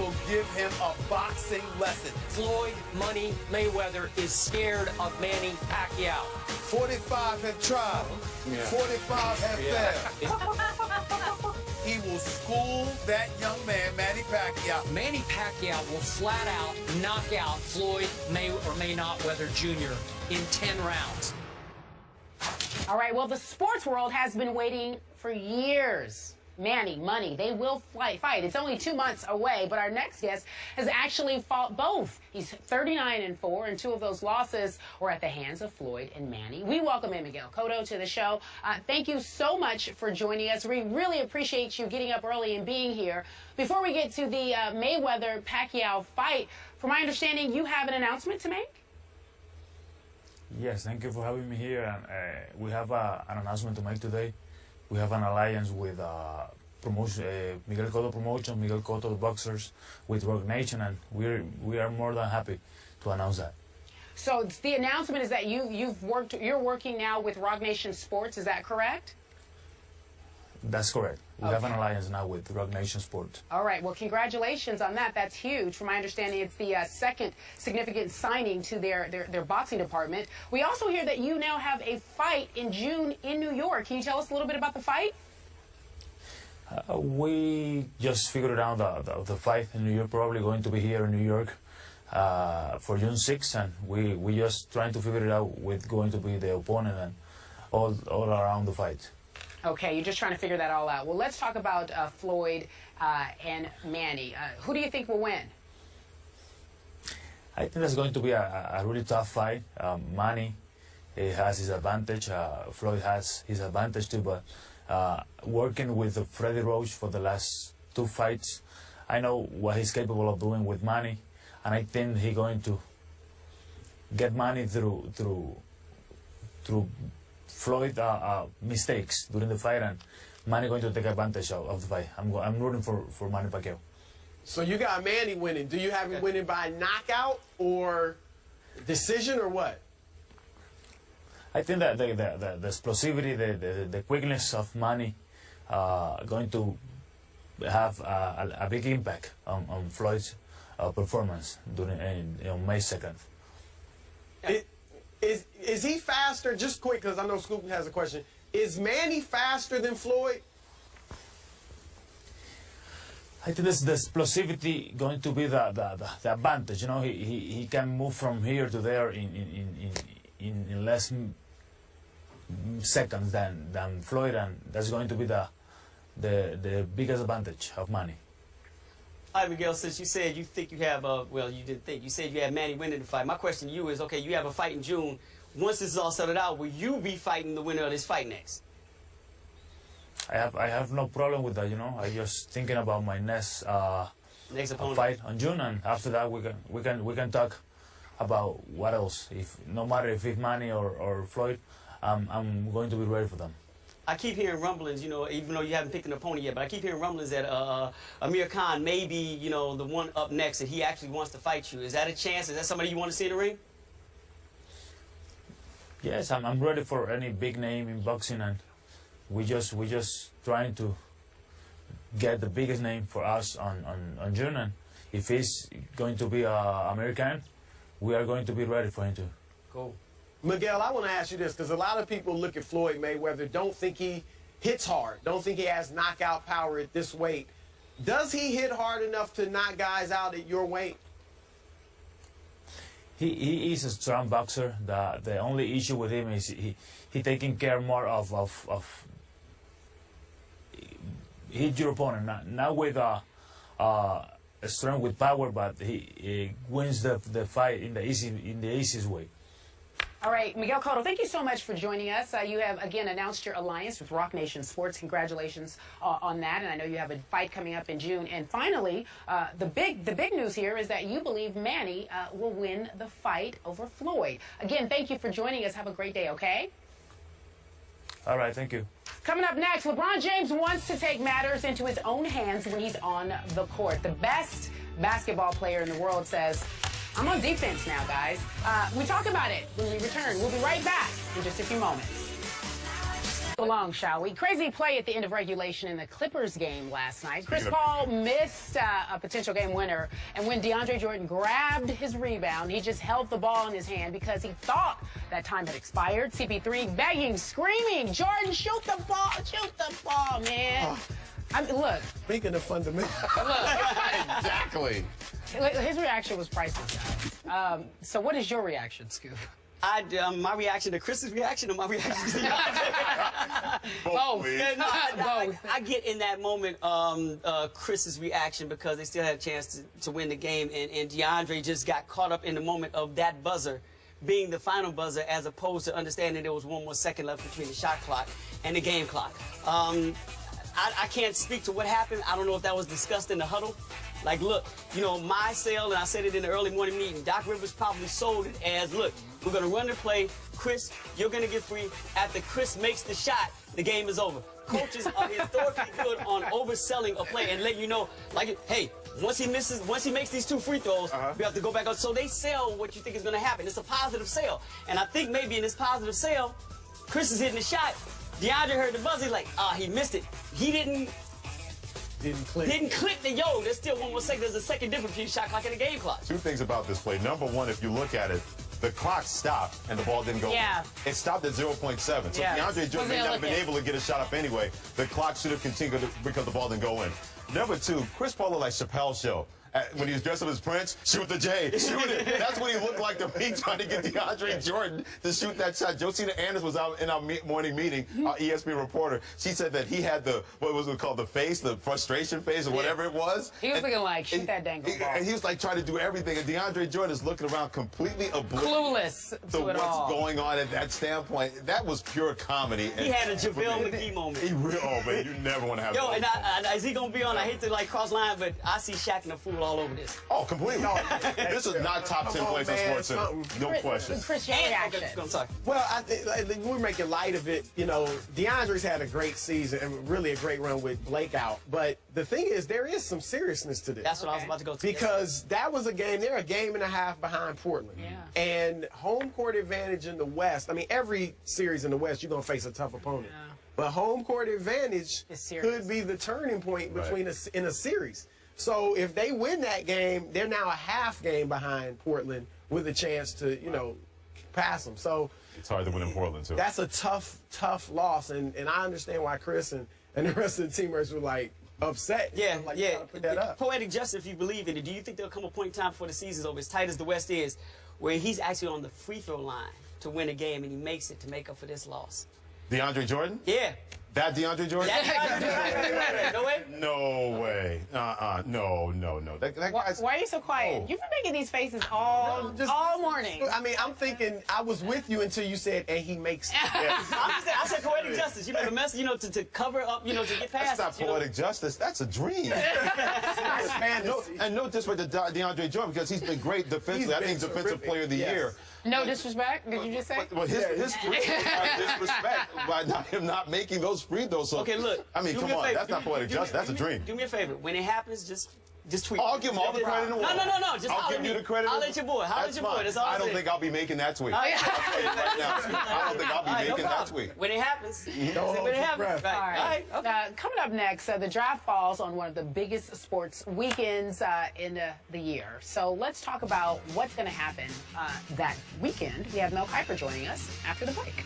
will give him a boxing lesson. Floyd Money Mayweather is scared of Manny Pacquiao. 45 have tried. 45 have failed. He will school that young man, Manny Pacquiao. Manny Pacquiao will flat out knock out Floyd May or may not weather Jr. in 10 rounds. All right, well, the sports world has been waiting for years. Manny, Money, they will fight. It's only 2 months away, but our next guest has actually fought both. He's 39-4, and 2 of those losses were at the hands of Floyd and Manny. We welcome in Miguel Cotto to the show. Thank you so much for joining us. We really appreciate you getting up early and being here. Before we get to the Mayweather-Pacquiao fight, from my understanding, you have an announcement to make? Yes, thank you for having me here. And we have an announcement to make today. We have an alliance with Miguel Cotto Promotion, Miguel Cotto the Boxers, with Rock Nation, and we are more than happy to announce that. So the announcement is that you're working now with Rock Nation Sports. Is that correct? That's correct. We have an alliance now with Rock Nation Sports. All right. Well, congratulations on that. That's huge. From my understanding, it's the second significant signing to their boxing department. We also hear that you now have a fight in June in New York. Can you tell us a little bit about the fight? We just figured out the fight in New York, probably going to be here in New York for June 6th, and we just trying to figure it out with going to be the opponent and all around the fight. Okay, you're just trying to figure that all out. Well, let's talk about Floyd and Manny. Who do you think will win? I think that's going to be a really tough fight. Manny has his advantage. Floyd has his advantage too, but working with Freddie Roach for the last 2 fights, I know what he's capable of doing with Manny, and I think he's going to get Manny through Floyd mistakes during the fight, and Manny going to take advantage of the fight. I'm rooting for Manny Pacquiao. So you got Manny winning. Do you have him winning by knockout or decision or what? I think that the explosivity, the quickness of Manny going to have a big impact on Floyd's performance during on May 2nd. Is he faster? Just quick, because I know Scoop has a question. Is Manny faster than Floyd? I think the explosivity going to be the advantage. You know, he can move from here to there in less seconds than Floyd, and that's going to be the biggest advantage of Manny. All right, Miguel, since you said you think you have, well, you didn't think, you said you had Manny winning the fight. My question to you is, okay, you have a fight in June. Once this is all settled out, will you be fighting the winner of this fight next? I have no problem with that, you know. I just thinking about my next opponent fight on June, and after that we can talk about what else. If no matter if it's Manny or Floyd, I'm going to be ready for them. I keep hearing rumblings, you know, even though you haven't picked an opponent yet, but I keep hearing rumblings that Amir Khan may be, you know, the one up next, and he actually wants to fight you. Is that a chance? Is that somebody you want to see in the ring? Yes, I'm ready for any big name in boxing, and we just trying to get the biggest name for us on June, and if he's going to be American, we are going to be ready for him too. Cool. Miguel, I want to ask you this, because a lot of people look at Floyd Mayweather, don't think he hits hard, don't think he has knockout power at this weight. Does he hit hard enough to knock guys out at your weight? He is a strong boxer. The only issue with him is he taking care more of hit your opponent, not with strong with power, but he wins the fight in the easiest way. All right, Miguel Cotto, thank you so much for joining us. You have, again, announced your alliance with Rock Nation Sports. Congratulations on that, and I know you have a fight coming up in June. And finally, the big news here is that you believe Manny will win the fight over Floyd. Again, thank you for joining us. Have a great day, okay? All right, thank you. Coming up next, LeBron James wants to take matters into his own hands when he's on the court. The best basketball player in the world says, I'm on defense now, guys. We talk about it when we return. We'll be right back in just a few moments. along, shall we? Crazy play at the end of regulation in the Clippers game last night. Chris Paul missed a potential game winner, and when DeAndre Jordan grabbed his rebound, he just held the ball in his hand because he thought that time had expired. CP3 begging, screaming, Jordan, shoot the ball, man. I mean, look. Speaking of fundamentals. Exactly. His reaction was priceless, guys. So what is your reaction, Scoop? My reaction to Chris's reaction or my reaction to DeAndre? Both. I get in that moment Chris's reaction because they still had a chance to win the game, and DeAndre just got caught up in the moment of that buzzer being the final buzzer as opposed to understanding there was 1 more second left between the shot clock and the game clock. I can't speak to what happened. I don't know if that was discussed in the huddle. Like, look, you know, my sale, and I said it in the early morning meeting, Doc Rivers probably sold it as, look, we're going to run the play. Chris, you're going to get free. After Chris makes the shot, the game is over. Coaches are historically good on overselling a play and let you know, like, hey, once he makes these 2 free throws, we have to go back out. So they sell what you think is going to happen. It's a positive sale. And I think maybe in this positive sale, Chris is hitting the shot. DeAndre heard the buzzer, he's like, he missed it. He didn't click the there's still 1 more second. There's a second difference between shot clock and the game clock. 2 things about this play. Number 1, if you look at it, the clock stopped and the ball didn't go. Yeah. It stopped at 0.7. So DeAndre Jordan may not have been able to get a shot up anyway. The clock should have continued because the ball didn't go in. Number 2, Chris Paul looked like Chappelle's show. When he was dressed up as Prince, shoot the J, shoot it. That's what he looked like to me, trying to get DeAndre Jordan to shoot that shot. Josina Anders was out in our morning meeting, our ESPN reporter. She said that he had what was it called, the face, the frustration face, or whatever it was. He was looking like, shoot that dang ball. And he was like trying to do everything. And DeAndre Jordan is looking around completely oblivious clueless to what's going on at that standpoint. That was pure comedy. He had a JaVale McGee moment. Man, you never want to have and is he going to be on? I hate to, like, cross line, but I see Shaq and the fool all over this. Oh, completely. This is not top 10 plays on SportsCenter. No question. Chris, your reaction. Well, I think we're making light of it. You know, DeAndre's had a great season and really a great run with Blake out. But the thing is, there is some seriousness to this. That's what I was about to go to. Because that was a game, they're a game and a half behind Portland. Yeah. And home court advantage in the West, I mean, every series in the West, you're going to face a tough opponent. Yeah. But home court advantage could be the turning point between in a series. So if they win that game, they're now a half game behind Portland with a chance to, you know, pass them. So it's hard to win in Portland, too. That's a tough loss. And I understand why Chris and the rest of the teammates were, like, upset. Put that up. Poetic justice, if you believe in it, do you think there'll come a point in time before the season's over, as tight as the West is, where he's actually on the free throw line to win a game and he makes it to make up for this loss? DeAndre Jordan? Yeah. That DeAndre Jordan? That DeAndre Jordan. No way? No way. No. That guy's... Why are you so quiet? You've been making these faces all morning. I mean, I'm thinking, I was with you until you said, and he makes it. I said poetic justice. You know, the message, you know, to cover up, you know, to get past That's not poetic justice. That's a dream. And no disrespect to DeAndre Jordan, because he's been great defensively. I think Defensive Player of the Year. No disrespect, did you just say? Well, his disrespect by him not making those free throws. So, okay, look. I mean, come on. That's not poetic justice. That's a dream. Do me a favor. When it happens, just tweet. I'll give him all the credit in the world. No. Just I'll give you the credit. I'll let your boy. That's fine. I don't think I'll be making that tweet. Oh, yeah. I don't think I'll be making that tweet. When it happens. When it happens. All right. Coming up next, the draft falls on one of the biggest sports weekends in the year. So let's talk about what's going to happen that weekend. We have Mel Kiper joining us after the break.